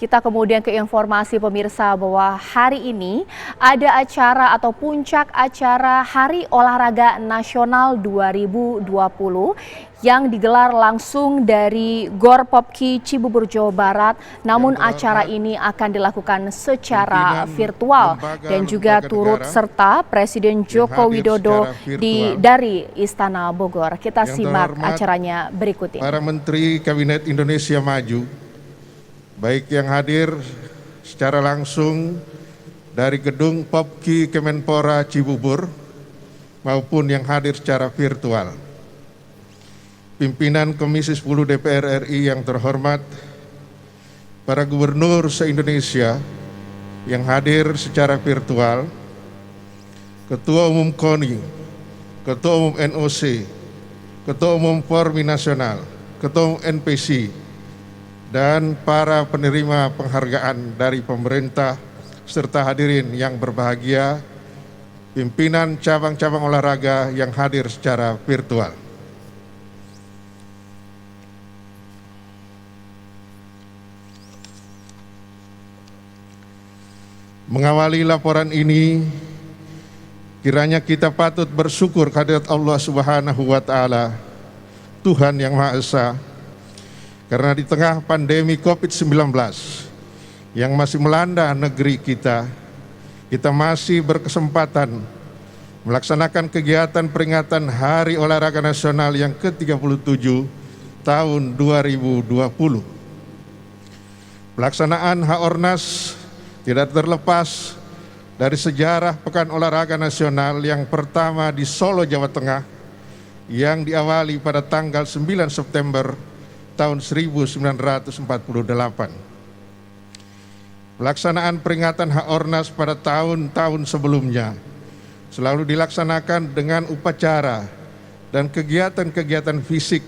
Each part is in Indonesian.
Kita kemudian ke informasi pemirsa bahwa hari ini ada acara atau puncak acara Hari Olahraga Nasional 2020 yang digelar langsung dari Gor Popki Cibubur, Jawa Barat. Namun acara ini akan dilakukan secara virtual dan juga turut serta Presiden Joko Widodo dari Istana Bogor. Kita simak acaranya berikut ini. Para Menteri Kabinet Indonesia Maju, baik yang hadir secara langsung dari gedung Popki Kemenpora Cibubur maupun yang hadir secara virtual. Pimpinan Komisi 10 DPR RI yang terhormat, para gubernur se-Indonesia yang hadir secara virtual, Ketua Umum KONI, Ketua Umum NOC, Ketua Umum Formi Nasional, Ketua Umum NPC, dan para penerima penghargaan dari pemerintah serta hadirin yang berbahagia, pimpinan cabang-cabang olahraga yang hadir secara virtual. Mengawali laporan ini, kiranya kita patut bersyukur kehadirat Allah Subhanahu wa Ta'ala, Tuhan yang Maha Esa, karena di tengah pandemi COVID-19 yang masih melanda negeri kita masih berkesempatan melaksanakan kegiatan peringatan Hari Olahraga Nasional yang ke-37 tahun 2020. Pelaksanaan HORNAS tidak terlepas dari sejarah Pekan Olahraga Nasional yang pertama di Solo, Jawa Tengah, yang diawali pada tanggal 9 September tahun 1948. Pelaksanaan peringatan HORNAS pada tahun-tahun sebelumnya selalu dilaksanakan dengan upacara dan kegiatan-kegiatan fisik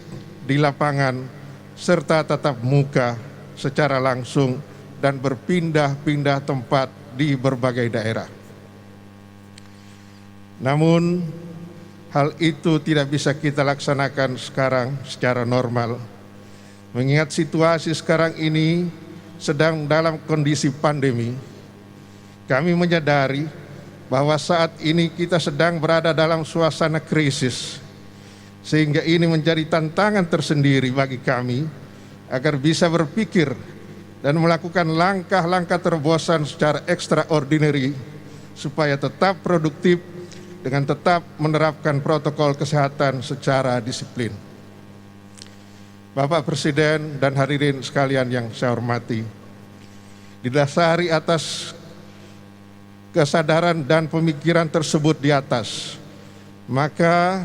di lapangan serta tatap muka secara langsung dan berpindah-pindah tempat di berbagai daerah. Namun, hal itu tidak bisa kita laksanakan sekarang secara normal, mengingat situasi sekarang ini sedang dalam kondisi pandemi. Kami menyadari bahwa saat ini kita sedang berada dalam suasana krisis, sehingga ini menjadi tantangan tersendiri bagi kami agar bisa berpikir dan melakukan langkah-langkah terobosan secara extraordinary supaya tetap produktif dengan tetap menerapkan protokol kesehatan secara disiplin. Bapak Presiden dan hadirin sekalian yang saya hormati, didasari atas kesadaran dan pemikiran tersebut di atas, maka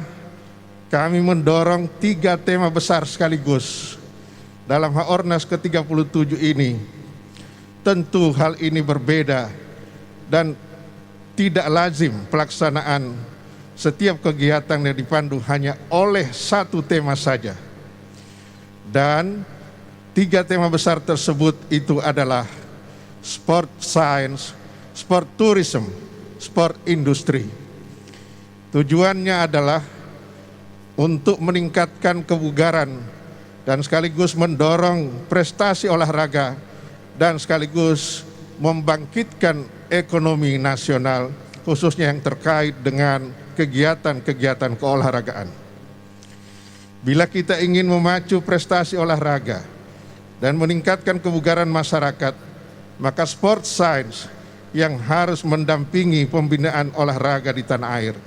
kami mendorong 3 tema besar sekaligus dalam HORNAS ke-37 ini. Tentu hal ini berbeda dan tidak lazim pelaksanaan setiap kegiatan yang dipandu hanya oleh satu tema saja. Dan 3 tema besar tersebut itu adalah sport science, sport tourism, sport industry. Tujuannya adalah untuk meningkatkan kebugaran dan sekaligus mendorong prestasi olahraga dan sekaligus membangkitkan ekonomi nasional, khususnya yang terkait dengan kegiatan-kegiatan keolahragaan. Bila kita ingin memacu prestasi olahraga dan meningkatkan kebugaran masyarakat, maka sport science yang harus mendampingi pembinaan olahraga di tanah air.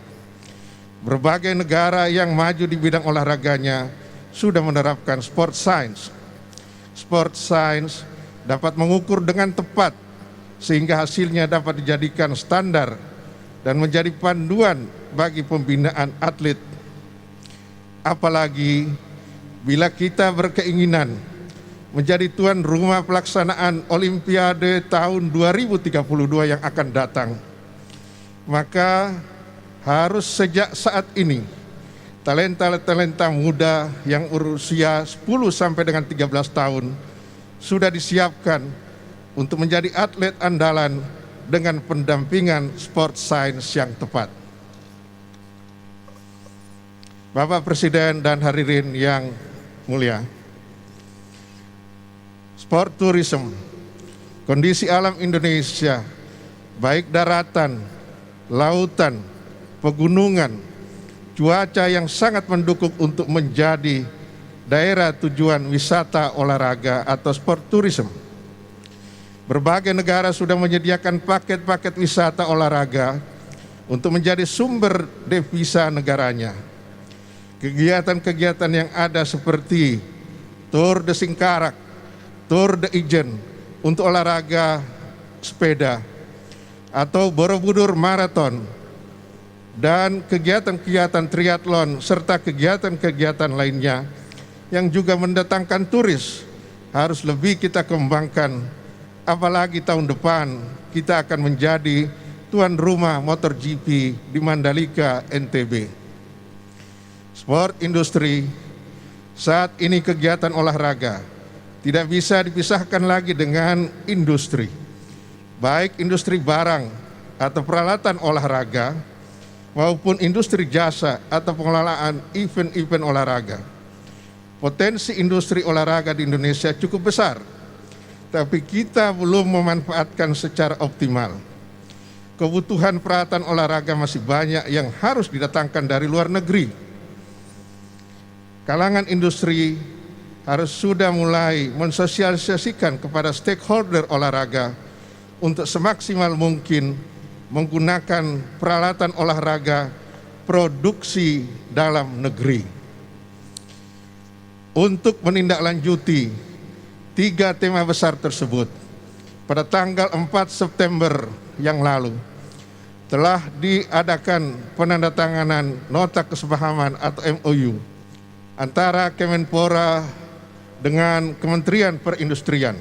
Berbagai negara yang maju di bidang olahraganya sudah menerapkan sport science. Sport science dapat mengukur dengan tepat sehingga hasilnya dapat dijadikan standar dan menjadi panduan bagi pembinaan atlet. Apalagi bila kita berkeinginan menjadi tuan rumah pelaksanaan Olimpiade tahun 2032 yang akan datang, maka harus sejak saat ini talenta-talenta muda yang usia 10 sampai dengan 13 tahun sudah disiapkan untuk menjadi atlet andalan dengan pendampingan sport science yang tepat. Bapak Presiden dan hadirin yang mulia, sport tourism kondisi alam Indonesia, baik daratan, lautan, pegunungan, cuaca yang sangat mendukung untuk menjadi daerah tujuan wisata olahraga atau sport tourism. Berbagai negara sudah menyediakan paket-paket wisata olahraga untuk menjadi sumber devisa negaranya. Kegiatan-kegiatan yang ada seperti Tour de Singkarak, Tour de Ijen untuk olahraga sepeda, atau Borobudur Marathon, dan kegiatan-kegiatan triathlon serta kegiatan-kegiatan lainnya yang juga mendatangkan turis harus lebih kita kembangkan, apalagi tahun depan kita akan menjadi tuan rumah MotoGP di Mandalika, NTB. Sport industri saat ini kegiatan olahraga tidak bisa dipisahkan lagi dengan industri, baik industri barang atau peralatan olahraga maupun industri jasa atau pengelolaan event-event olahraga. Potensi industri olahraga di Indonesia cukup besar, tapi kita belum memanfaatkan secara optimal. Kebutuhan peralatan olahraga masih banyak yang harus didatangkan dari luar negeri. Kalangan industri harus sudah mulai mensosialisasikan kepada stakeholder olahraga untuk semaksimal mungkin menggunakan peralatan olahraga produksi dalam negeri. Untuk menindaklanjuti 3 tema besar tersebut, pada tanggal 4 September yang lalu telah diadakan penandatanganan nota kesepahaman atau MOU antara Kemenpora dengan Kementerian Perindustrian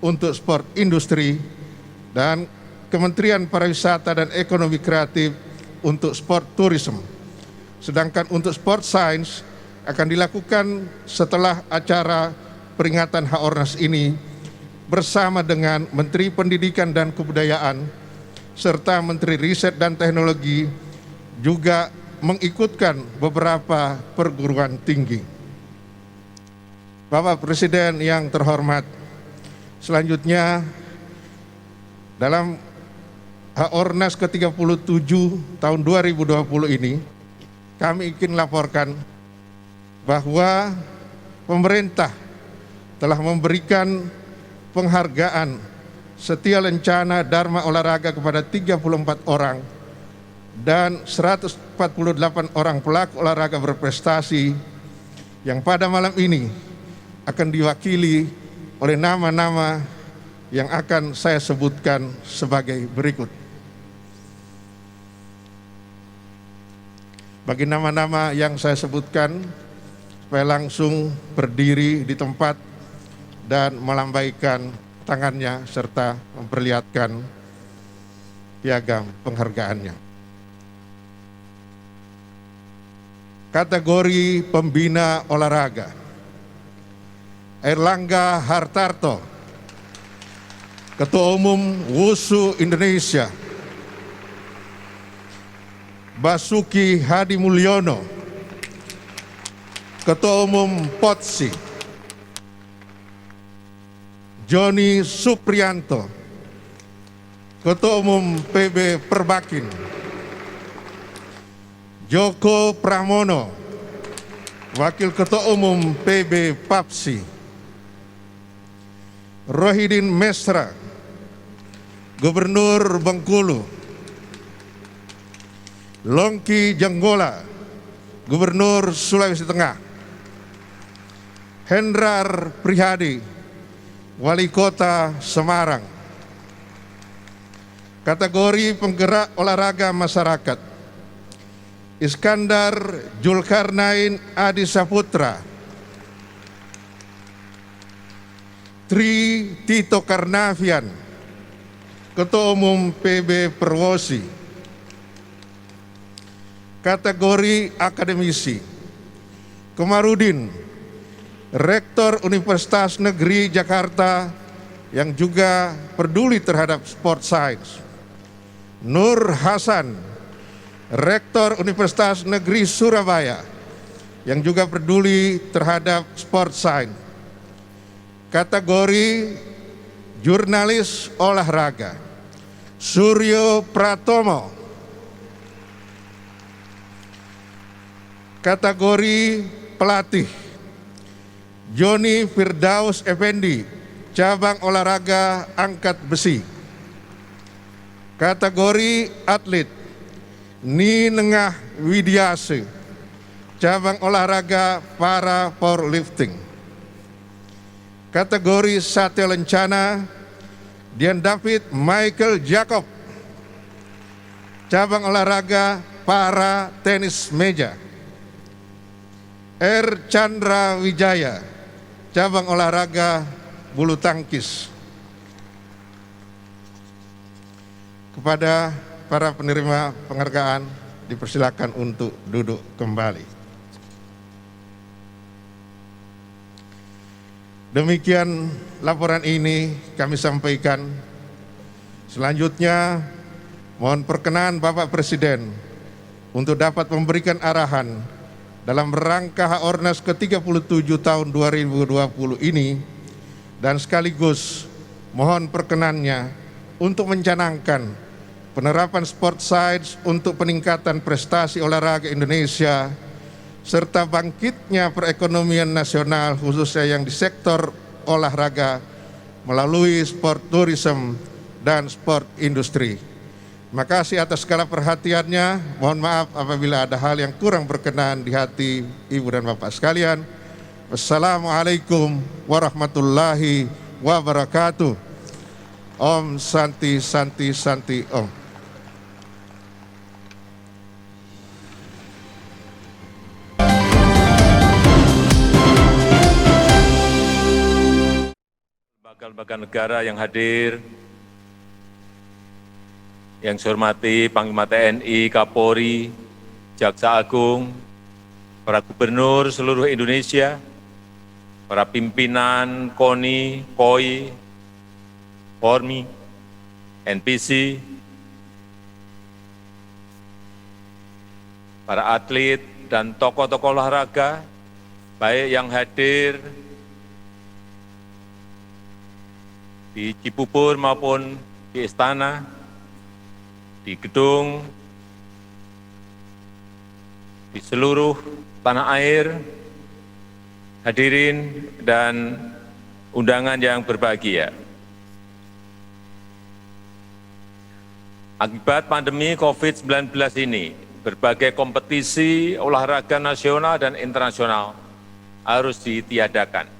untuk sport industri dan Kementerian Pariwisata dan Ekonomi Kreatif untuk sport tourism. Sedangkan untuk sport science akan dilakukan setelah acara peringatan HORNAS ini bersama dengan Menteri Pendidikan dan Kebudayaan serta Menteri Riset dan Teknologi, juga mengikutkan beberapa perguruan tinggi. Bapak Presiden yang terhormat, selanjutnya dalam HORNAS ke-37 tahun 2020 ini kami ingin laporkan bahwa pemerintah telah memberikan penghargaan Setia Lencana Dharma Olahraga kepada 34 orang dan 148 orang pelaku olahraga berprestasi yang pada malam ini akan diwakili oleh nama-nama yang akan saya sebutkan sebagai berikut. Bagi nama-nama yang saya sebutkan, supaya langsung berdiri di tempat dan melambaikan tangannya serta memperlihatkan piagam penghargaannya. Kategori pembina olahraga: Erlangga Hartarto, Ketua Umum WUSU Indonesia. Basuki Hadi Mulyono, Ketua Umum POTSI. Joni Suprianto, Ketua Umum PB Perbakin. Joko Pramono, Wakil Ketua Umum PB PAPSI. Rohidin Mesra, Gubernur Bengkulu. Longki Janggola, Gubernur Sulawesi Tengah. Hendrar Prihadi, Wali Kota Semarang. Kategori penggerak olahraga masyarakat: Iskandar Julkarnain Adi Saputra. Tri Tito Karnavian, Ketua Umum PB Perwosi. Kategori akademisi: Komarudin, Rektor Universitas Negeri Jakarta yang juga peduli terhadap sport science. Nur Hasan, Rektor Universitas Negeri Surabaya yang juga peduli terhadap sport science. Kategori jurnalis olahraga Suryo Pratomo. Kategori pelatih Joni Firdaus Effendi, cabang olahraga angkat besi. Kategori atlet Ninengah Widiase, cabang olahraga para powerlifting. Kategori Satya Lencana Dian David Michael Jacob, cabang olahraga para tenis meja. R. Chandra Wijaya, cabang olahraga bulu tangkis. Kepada para penerima penghargaan dipersilakan untuk duduk kembali. Demikian laporan ini kami sampaikan. Selanjutnya mohon perkenan Bapak Presiden untuk dapat memberikan arahan dalam rangka Haornas ke-37 tahun 2020 ini, dan sekaligus mohon perkenannya untuk mencanangkan penerapan sport science untuk peningkatan prestasi olahraga Indonesia serta bangkitnya perekonomian nasional khususnya yang di sektor olahraga melalui sport tourism dan sport industri. Terima kasih atas segala perhatiannya. Mohon maaf apabila ada hal yang kurang berkenan di hati Ibu dan Bapak sekalian. Wassalamualaikum warahmatullahi wabarakatuh. Om Santi Santi Santi Om. Lembaga negara yang hadir, yang saya hormati Panglima TNI, Kapolri, Jaksa Agung, para gubernur seluruh Indonesia, para pimpinan KONI, KOI, PORMI, NPC, para atlet dan tokoh-tokoh olahraga, baik yang hadir di Cibubur maupun di Istana, di gedung, di seluruh tanah air, hadirin dan undangan yang berbahagia. Akibat pandemi COVID-19 ini, berbagai kompetisi olahraga nasional dan internasional harus ditiadakan,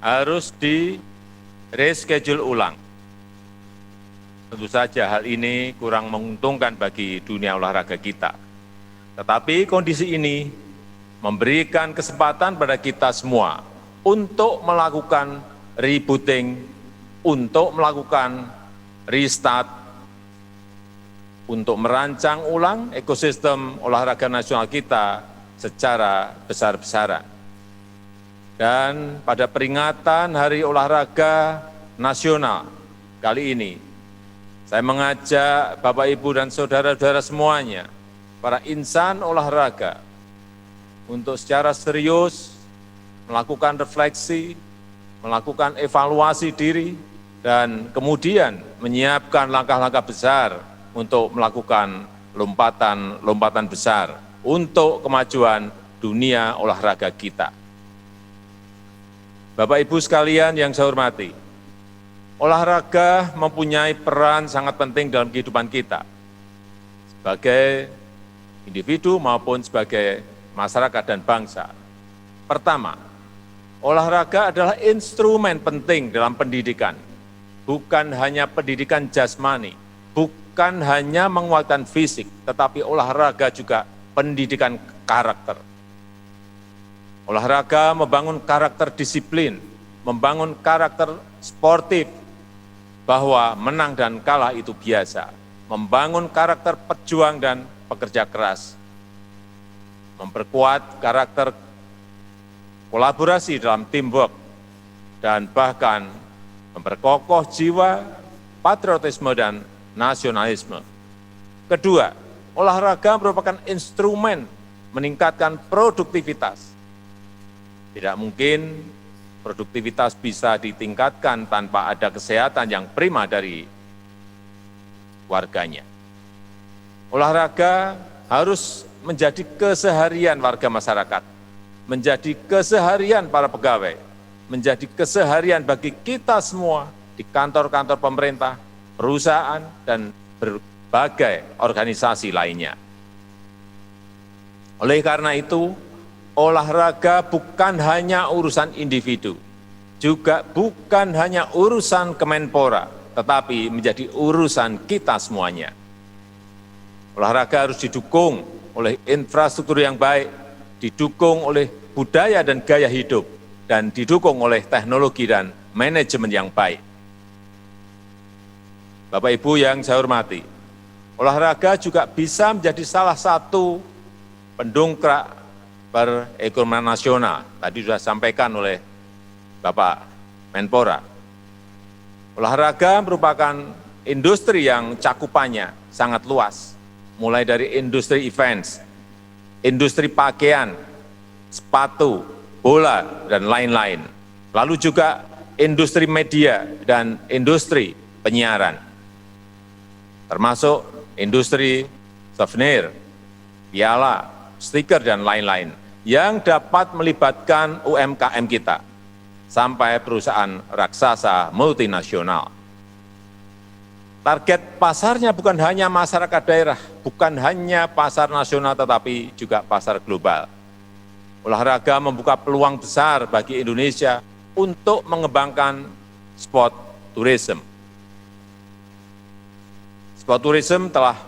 harus di-reschedule ulang. Tentu saja hal ini kurang menguntungkan bagi dunia olahraga kita. Tetapi kondisi ini memberikan kesempatan pada kita semua untuk melakukan rebooting, untuk melakukan restart, untuk merancang ulang ekosistem olahraga nasional kita secara besar-besaran. Dan pada peringatan Hari Olahraga Nasional kali ini, saya mengajak Bapak, Ibu, dan saudara-saudara semuanya, para insan olahraga, untuk secara serius melakukan refleksi, melakukan evaluasi diri, dan kemudian menyiapkan langkah-langkah besar untuk melakukan lompatan besar untuk kemajuan dunia olahraga kita. Bapak, Ibu sekalian yang saya hormati, olahraga mempunyai peran sangat penting dalam kehidupan kita, sebagai individu maupun sebagai masyarakat dan bangsa. Pertama, olahraga adalah instrumen penting dalam pendidikan, bukan hanya pendidikan jasmani, bukan hanya menguatkan fisik, tetapi olahraga juga pendidikan karakter. Olahraga membangun karakter disiplin, membangun karakter sportif, bahwa menang dan kalah itu biasa, membangun karakter pejuang dan pekerja keras, memperkuat karakter kolaborasi dalam teamwork, dan bahkan memperkokoh jiwa patriotisme dan nasionalisme. Kedua, olahraga merupakan instrumen meningkatkan produktivitas. Tidak mungkin produktivitas bisa ditingkatkan tanpa ada kesehatan yang prima dari warganya. Olahraga harus menjadi keseharian warga masyarakat, menjadi keseharian para pegawai, menjadi keseharian bagi kita semua di kantor-kantor pemerintah, perusahaan, dan berbagai organisasi lainnya. Oleh karena itu, olahraga bukan hanya urusan individu, juga bukan hanya urusan Kemenpora, tetapi menjadi urusan kita semuanya. Olahraga harus didukung oleh infrastruktur yang baik, didukung oleh budaya dan gaya hidup, dan didukung oleh teknologi dan manajemen yang baik. Bapak Ibu yang saya hormati, olahraga juga bisa menjadi salah satu pendongkrak perekonomian nasional. Tadi sudah disampaikan oleh Bapak Menpora. Olahraga merupakan industri yang cakupannya sangat luas, mulai dari industri events, industri pakaian, sepatu, bola, dan lain-lain. Lalu juga industri media dan industri penyiaran, termasuk industri souvenir, piala, stiker, dan lain-lain, yang dapat melibatkan UMKM kita, sampai perusahaan raksasa multinasional. Target pasarnya bukan hanya masyarakat daerah, bukan hanya pasar nasional, tetapi juga pasar global. Olahraga membuka peluang besar bagi Indonesia untuk mengembangkan sport tourism. Sport tourism telah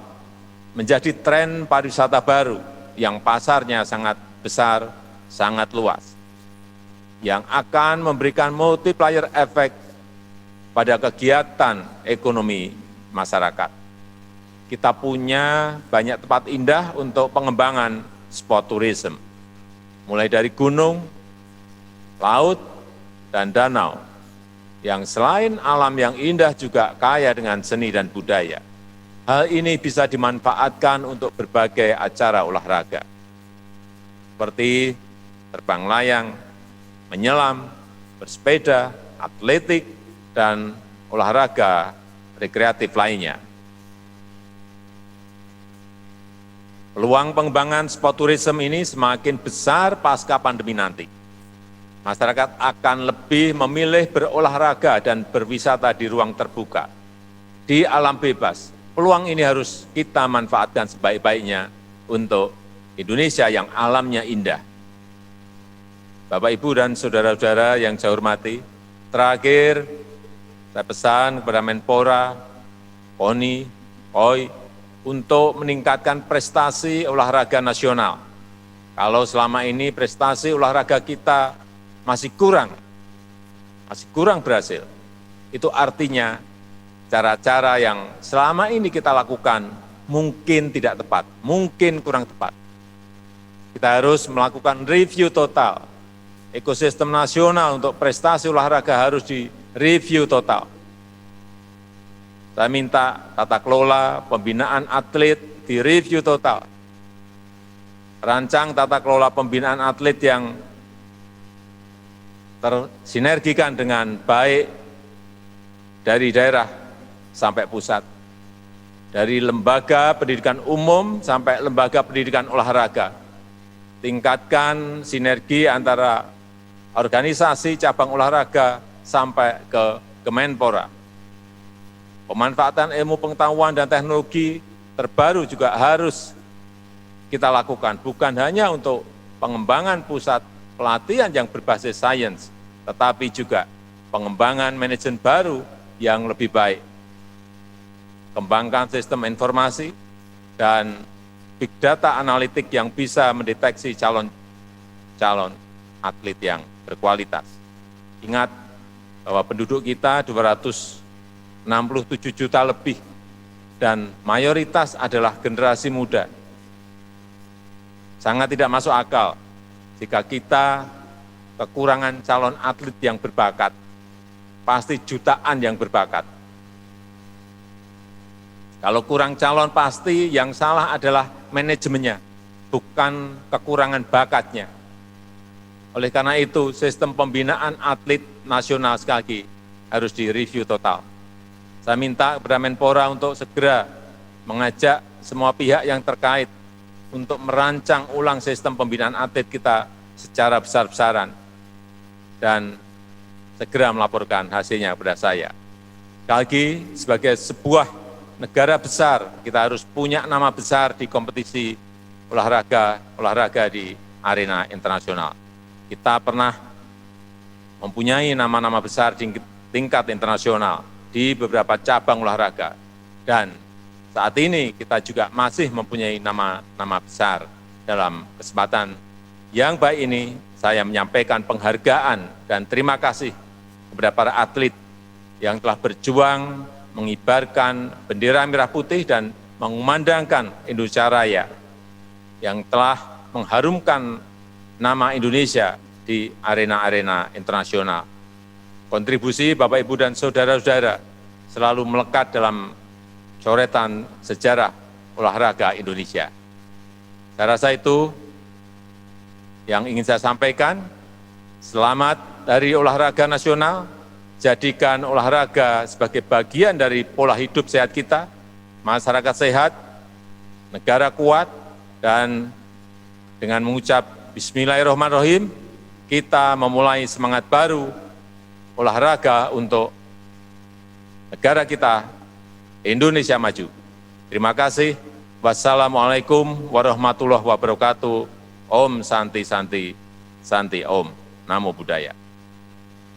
menjadi tren pariwisata baru yang pasarnya sangat besar, sangat luas, yang akan memberikan multiplier effect pada kegiatan ekonomi masyarakat. Kita punya banyak tempat indah untuk pengembangan sport tourism, mulai dari gunung, laut, dan danau, yang selain alam yang indah juga kaya dengan seni dan budaya. Hal ini bisa dimanfaatkan untuk berbagai acara olahraga, seperti terbang layang, menyelam, bersepeda, atletik, dan olahraga rekreatif lainnya. Peluang pengembangan sport tourism ini semakin besar pasca pandemi nanti. Masyarakat akan lebih memilih berolahraga dan berwisata di ruang terbuka, di alam bebas. Peluang ini harus kita manfaatkan sebaik-baiknya untuk Indonesia yang alamnya indah. Bapak, Ibu, dan saudara-saudara yang saya hormati, terakhir saya pesan kepada Menpora, PONI, POI, untuk meningkatkan prestasi olahraga nasional. Kalau selama ini prestasi olahraga kita masih kurang berhasil, itu artinya cara-cara yang selama ini kita lakukan mungkin tidak tepat, mungkin kurang tepat. Kita harus melakukan review total. Ekosistem nasional untuk prestasi olahraga harus direview total. Saya minta tata kelola pembinaan atlet direview total. Rancang tata kelola pembinaan atlet yang tersinergikan dengan baik dari daerah sampai pusat, dari lembaga pendidikan umum sampai lembaga pendidikan olahraga. Tingkatkan sinergi antara organisasi cabang olahraga sampai ke Kemenpora. Pemanfaatan ilmu pengetahuan dan teknologi terbaru juga harus kita lakukan, bukan hanya untuk pengembangan pusat pelatihan yang berbasis sains, tetapi juga pengembangan manajemen baru yang lebih baik. Kembangkan sistem informasi dan big data analitik yang bisa mendeteksi calon atlet yang berkualitas. Ingat bahwa penduduk kita 267 juta lebih dan mayoritas adalah generasi muda. Sangat tidak masuk akal jika kita kekurangan calon atlet yang berbakat, pasti jutaan yang berbakat. Kalau kurang calon pasti yang salah adalah manajemennya, bukan kekurangan bakatnya. Oleh karena itu, sistem pembinaan atlet nasional sekali lagi harus direview total. Saya minta kepada Menpora untuk segera mengajak semua pihak yang terkait untuk merancang ulang sistem pembinaan atlet kita secara besar-besaran dan segera melaporkan hasilnya kepada saya. Sekali lagi, sebagai sebuah negara besar, kita harus punya nama besar di kompetisi olahraga di arena internasional. Kita pernah mempunyai nama-nama besar di tingkat internasional di beberapa cabang olahraga. Dan saat ini kita juga masih mempunyai nama-nama besar. Dalam kesempatan yang baik ini, saya menyampaikan penghargaan dan terima kasih kepada para atlet yang telah berjuang mengibarkan bendera merah putih dan mengumandangkan Indonesia Raya yang telah mengharumkan nama Indonesia di arena-arena internasional. Kontribusi Bapak, Ibu, dan saudara-saudara selalu melekat dalam coretan sejarah olahraga Indonesia. Saya rasa itu yang ingin saya sampaikan. Selamat Hari Olahraga Nasional. Jadikan olahraga sebagai bagian dari pola hidup sehat kita, masyarakat sehat, negara kuat, dan dengan mengucap Bismillahirrahmanirrahim, kita memulai semangat baru olahraga untuk negara kita, Indonesia maju. Terima kasih. Wassalamualaikum warahmatullahi wabarakatuh. Om Santi Santi Santi Om. Namo Buddhaya.